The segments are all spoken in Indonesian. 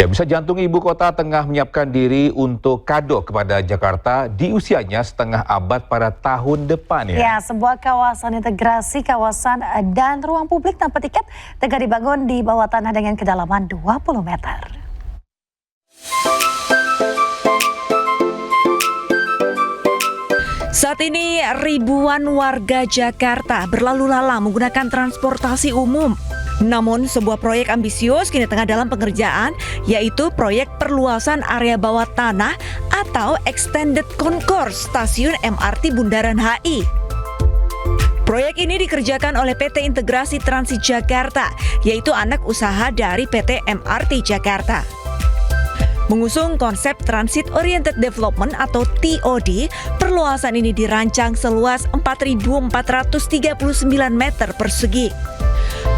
Ya, bisa jantung ibu kota tengah menyiapkan diri untuk kado kepada Jakarta di usianya setengah abad pada tahun depan ya. Ya, sebuah kawasan integrasi kawasan dan ruang publik tanpa tiket tengah dibangun di bawah tanah dengan kedalaman 20 meter. Saat ini ribuan warga Jakarta berlalu lalang menggunakan transportasi umum. Namun sebuah proyek ambisius kini tengah dalam pengerjaan, yaitu proyek perluasan area bawah tanah atau Extended Concourse Stasiun MRT Bundaran HI. Proyek ini dikerjakan oleh PT Integrasi Transit Jakarta, yaitu anak usaha dari PT MRT Jakarta. Mengusung konsep Transit Oriented Development atau TOD, perluasan ini dirancang seluas 4.439 meter persegi.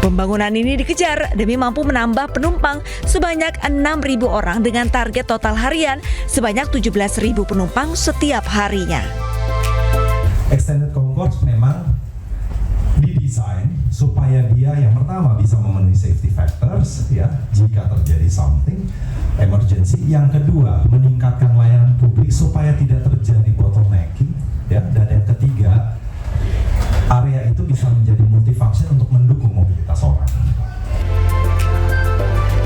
Pembangunan ini dikejar demi mampu menambah penumpang sebanyak 6.000 orang dengan target total harian sebanyak 17.000 penumpang setiap harinya. Extended Concourse memang didesain supaya dia yang pertama bisa memenuhi safety factors ya jika terjadi something emergency, yang kedua meningkatkan layanan publik supaya tidak terjadi bottlenecking ya, dan yang ketiga area itu bisa menjadi multifunction untuk mendukung mobilitas orang.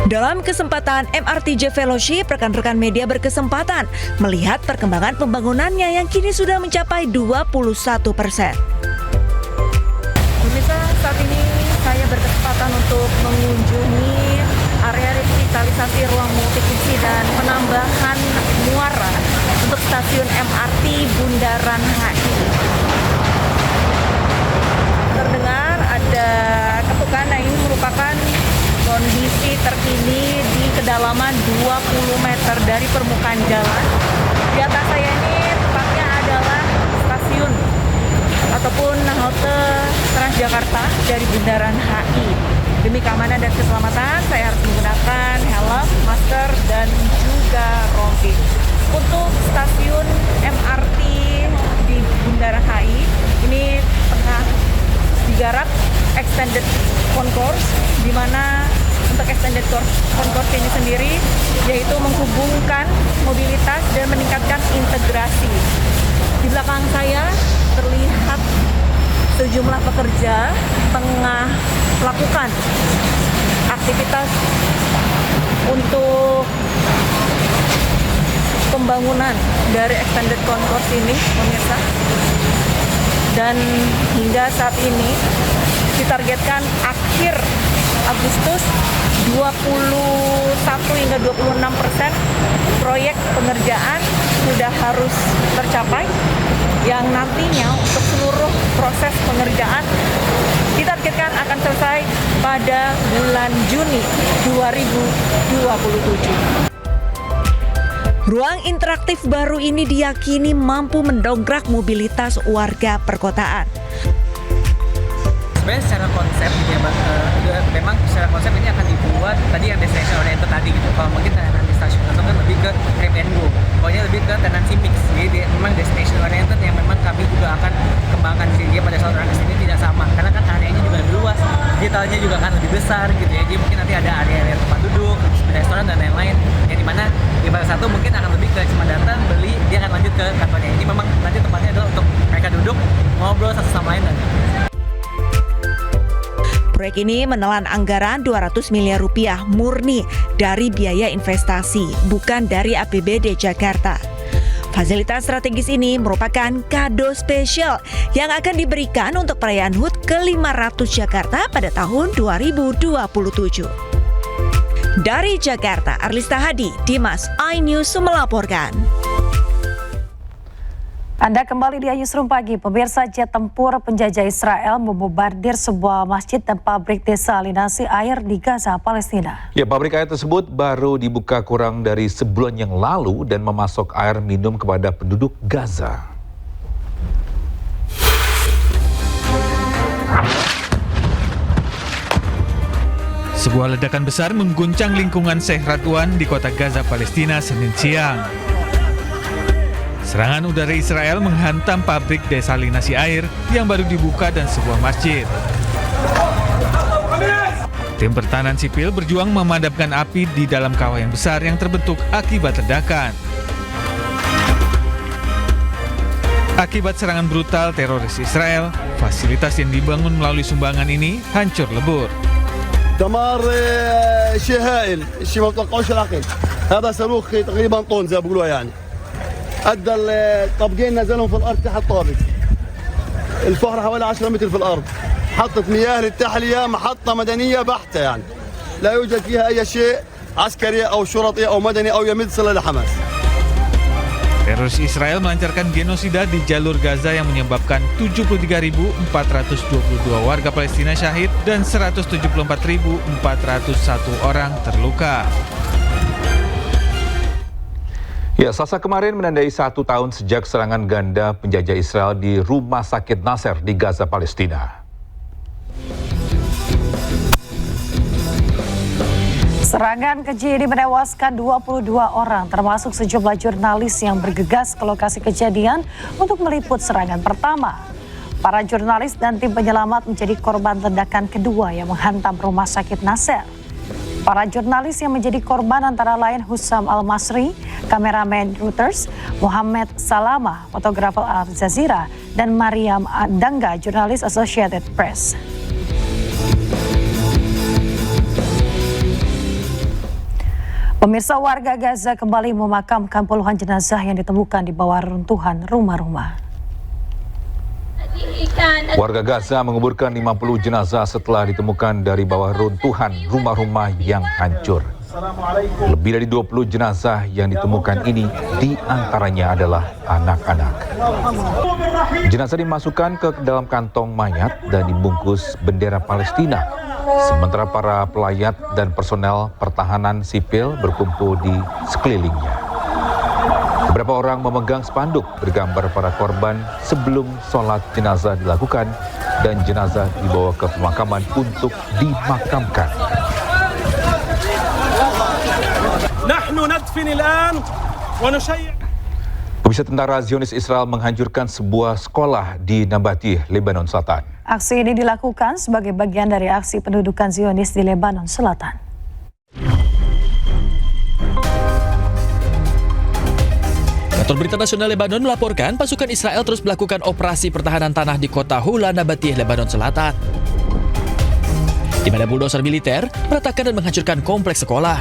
Dalam kesempatan MRTJ Fellowship, rekan-rekan media berkesempatan melihat perkembangan pembangunannya yang kini sudah mencapai 21%. Pemirsa, saat ini saya berkesempatan untuk mengunjungi area revitalisasi ruang multifungsi dan penambahan muara untuk stasiun MRT Bundaran HI. Terdengar ada ketukan, nah ini merupakan kondisi terkini di kedalaman 20 meter dari permukaan jalan. Di atas saya ini tepatnya adalah stasiun ataupun halte Transjakarta dari Bundaran HI. Demi keamanan dan keselamatan, saya harus menggunakan helm, masker, dan juga rompi. Untuk stasiun MRT di Bundaran HI, ini tengah digarap Extended Concourse, di mana untuk Extended Concourse ini sendiri yaitu menghubungkan mobilitas dan meningkatkan integrasi. Di belakang saya terlihat sejumlah pekerja tengah melakukan aktivitas untuk pembangunan dari Extended Concourse ini, pemirsa. Dan hingga saat ini ditargetkan akhir Agustus 21 hingga 26% proyek pengerjaan sudah harus tercapai, yang nantinya untuk seluruh proses pengerjaan ditargetkan akan selesai pada bulan Juni 2027. Ruang interaktif baru ini diyakini mampu mendongkrak mobilitas warga perkotaan. Sebenarnya secara konsep ya, memang secara konsep ini akan dibuat tadi yang destination oriented tadi gitu. Kalau mungkin tenan di stasiun atau kan lebih ke grab and go, pokoknya lebih ke tenancy mix. Jadi memang destination oriented yang memang kami juga akan kembangkan dia pada saat orang kesini tidak sama, karena kan areanya juga lebih luas, digitalnya juga akan lebih besar gitu ya. Jadi mungkin nanti ada area tempat duduk, restoran dan lain-lain. Yang dimana di pada satu mungkin akan lebih ke cuma datang beli, dia akan lanjut ke kantornya. Ini memang nanti tempatnya adalah untuk mereka duduk ngobrol satu sama lain dan Proyek ini menelan anggaran 200 miliar rupiah murni dari biaya investasi, bukan dari APBD Jakarta. Fasilitas strategis ini merupakan kado spesial yang akan diberikan untuk perayaan HUT ke-500 Jakarta pada tahun 2027. Dari Jakarta, Arlista Hadi, Dimas, iNews melaporkan. Anda kembali di Newsroom Pagi. Pemirsa, jet tempur penjajah Israel membombardir sebuah masjid dan pabrik desalinasi air di Gaza, Palestina. Ya, pabrik air tersebut baru dibuka kurang dari sebulan yang lalu dan memasok air minum kepada penduduk Gaza. Sebuah ledakan besar mengguncang lingkungan Sheikh Radwan di kota Gaza, Palestina, Senin siang. Serangan udara Israel menghantam pabrik desalinasi air yang baru dibuka dan sebuah masjid. Tim pertahanan sipil berjuang memadamkan api di dalam kawah yang besar yang terbentuk akibat ledakan. Akibat serangan brutal teroris Israel, fasilitas yang dibangun melalui sumbangan ini hancur lebur. دمار شيء هائل، شيء ما تتوقعوش العقل. هذا صاروخ تقريبا طن زي ما بيقولوها يعني. ادى الطابقين نزلهم في الارض تحت الطابق. الفحر حوالي 10 متر في الارض. حطت مياه للتحليه، محطه مدنيه بحته يعني. لا يوجد فيها اي شيء عسكري او شرطي او مدني او يمد صله لحماس. Teroris Israel melancarkan genosida di jalur Gaza yang menyebabkan 73.422 warga Palestina syahid dan 174.401 orang terluka. Ya, Selasa kemarin menandai 1 tahun sejak serangan ganda penjajah Israel di Rumah Sakit Nasser di Gaza, Palestina. Serangan keji ini menewaskan 22 orang, termasuk sejumlah jurnalis yang bergegas ke lokasi kejadian untuk meliput serangan pertama. Para jurnalis dan tim penyelamat menjadi korban ledakan kedua yang menghantam Rumah Sakit Nasser. Para jurnalis yang menjadi korban antara lain Hussam Al-Masri, kameramen Reuters, Muhammad Salama, fotografer Al Jazeera, dan Mariam Danga, jurnalis Associated Press. Pemirsa, warga Gaza kembali memakamkan puluhan jenazah yang ditemukan di bawah runtuhan rumah-rumah. Warga Gaza menguburkan 50 jenazah setelah ditemukan dari bawah runtuhan rumah-rumah yang hancur. Lebih dari 20 jenazah yang ditemukan ini diantaranya adalah anak-anak. Jenazah dimasukkan ke dalam kantong mayat dan dibungkus bendera Palestina. Sementara para pelayat dan personel pertahanan sipil berkumpul di sekelilingnya. Beberapa orang memegang spanduk bergambar para korban sebelum sholat jenazah dilakukan dan jenazah dibawa ke pemakaman untuk dimakamkan. Pemirsa, tentara Zionis Israel menghancurkan sebuah sekolah di Nabatih, Lebanon Selatan. Aksi ini dilakukan sebagai bagian dari aksi pendudukan Zionis di Lebanon Selatan. Kantor Berita Nasional Lebanon melaporkan pasukan Israel terus melakukan operasi pertahanan tanah di kota Hula, Nabatih, Lebanon Selatan, di mana buldoser militer meratakan dan menghancurkan kompleks sekolah.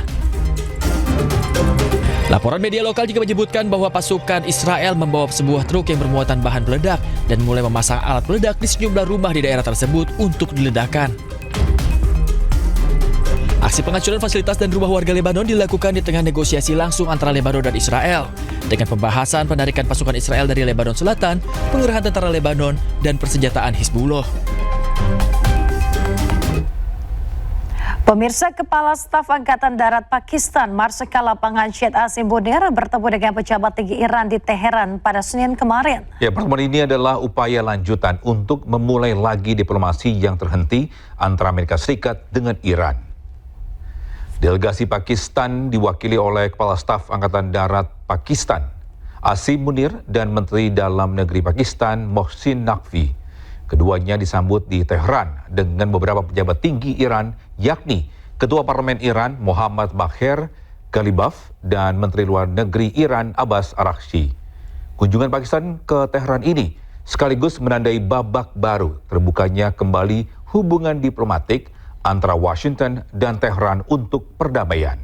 Laporan media lokal juga menyebutkan bahwa pasukan Israel membawa sebuah truk yang bermuatan bahan peledak dan mulai memasang alat peledak di sejumlah rumah di daerah tersebut untuk diledakkan. Aksi penghancuran fasilitas dan rumah warga Lebanon dilakukan di tengah negosiasi langsung antara Lebanon dan Israel dengan pembahasan penarikan pasukan Israel dari Lebanon Selatan, pengerahan tentara Lebanon, dan persenjataan Hizbullah. Pemirsa, Kepala Staf Angkatan Darat Pakistan, Marsikal Lapangan Syed Asim Munir bertemu dengan pejabat tinggi Iran di Teheran pada Senin kemarin. Ya, pertemuan ini adalah upaya lanjutan untuk memulai lagi diplomasi yang terhenti antara Amerika Serikat dengan Iran. Delegasi Pakistan diwakili oleh Kepala Staf Angkatan Darat Pakistan, Asim Munir, dan Menteri Dalam Negeri Pakistan, Mohsin Naqvi. Keduanya disambut di Teheran dengan beberapa pejabat tinggi Iran, yakni Ketua Parlemen Iran Muhammad Bagher Ghalibaf dan Menteri Luar Negeri Iran Abbas Araghchi. Kunjungan Pakistan ke Teheran ini sekaligus menandai babak baru terbukanya kembali hubungan diplomatik antara Washington dan Teheran untuk perdamaian.